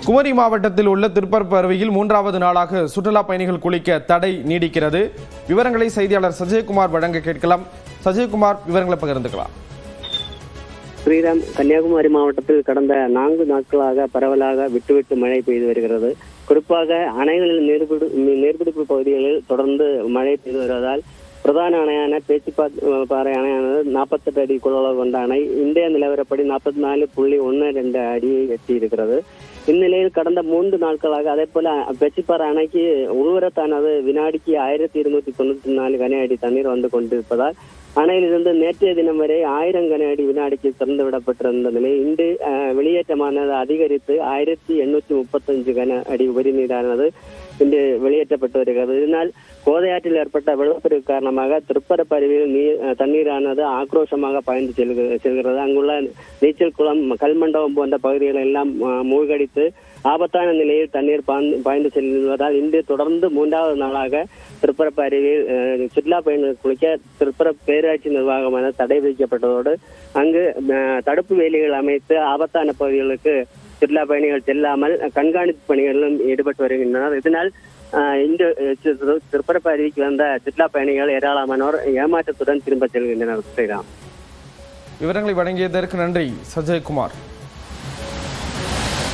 குமரி மாவட்டத்தில் உள்ள திருப்பரப்பு அருவியில் 3வது நாளாக சுற்றுலா பயணிகள் குளிக்க தடை நீடிக்கிறது. விவரங்களை செய்தியாளர் சஜயகுமார் வழங்க கேட்கலாம். சஜயகுமார், விவரங்களை பகிர்ந்துக்கலாம். ஸ்ரீராம், கன்னியாகுமரி மாவட்டத்தில் கடந்த 4 நாட்களாக பரவலாக விட்டுவிட்டு மழை பெய்து வருகிறது. குறிப்பாக அணைகளில் நீர்பிடிப்பு பகுதிகளில் தொடர்ந்து மழை பெய்து வருவதால் பிரதான அணையான பேச்சிப்பாறை அணையானது 48 அடி கொள்ளளவு கொண்ட அணை இந்திய நிலவரப்படி 44.12 அடியை எட்டியிருக்கிறது. இந்நிலையில் கடந்த 3 நாட்களாக அதே போல பேச்சிப்பாறை அணைக்கு உள்வரத்தானது வினாடிக்கு 1294 கன அடி தண்ணீர் வந்து கொண்டிருப்பதால் அணையிலிருந்து நேற்றைய தினம் வரை 1000 கன அடி வினாடிக்கு திறந்து விடப்பட்டிருந்த நிலையில் இன்று வெளியேற்றமானது அதிகரித்து 1835 கன அடி உபரி நீரானது இன்று வெளியேற்றப்பட்டு வருகிறது. இதனால் கோதையாற்றில் ஏற்பட்ட வெள்ளப்பெருக்கு காரணமாக திருப்பரப்பு அருவியில் தண்ணீரானது ஆக்ரோஷமாக பாய்ந்து செல்கிறது. அங்குள்ள நீச்சல் குளம், கல்மண்டபம் போன்ற பகுதிகள் எல்லாம் மூழ்கடித்து ஆபத்தான நிலையில் தண்ணீர் பாய்ந்து செல்வதால் இன்று தொடர்ந்து 3வது நாளாக திருப்பரப்பு அருவியில் சுற்றுலா பயணிகள் குளிக்க திருப்பரப்பு பேராட்சி நிர்வாகமான தடை விதிக்கப்பட்டதோடு அங்கு தடுப்பு வேலிகள் அமைத்து ஆபத்தான பகுதிகளுக்கு சுற்றுலா பயணிகள் செல்லாமல் கண்காணிப்பு பணிகளிலும் ஈடுபட்டு வருகின்றனர். இதனால் இந்த திருப்பரப்பு அருவிக்கு வந்த சுற்றுலா பயணிகள் ஏராளமானோர் ஏமாற்றத்துடன் திரும்ப செல்கின்றனர். ஸ்ரீராம், விவரங்களை வழங்கியதற்கு நன்றி சஜயகுமார்.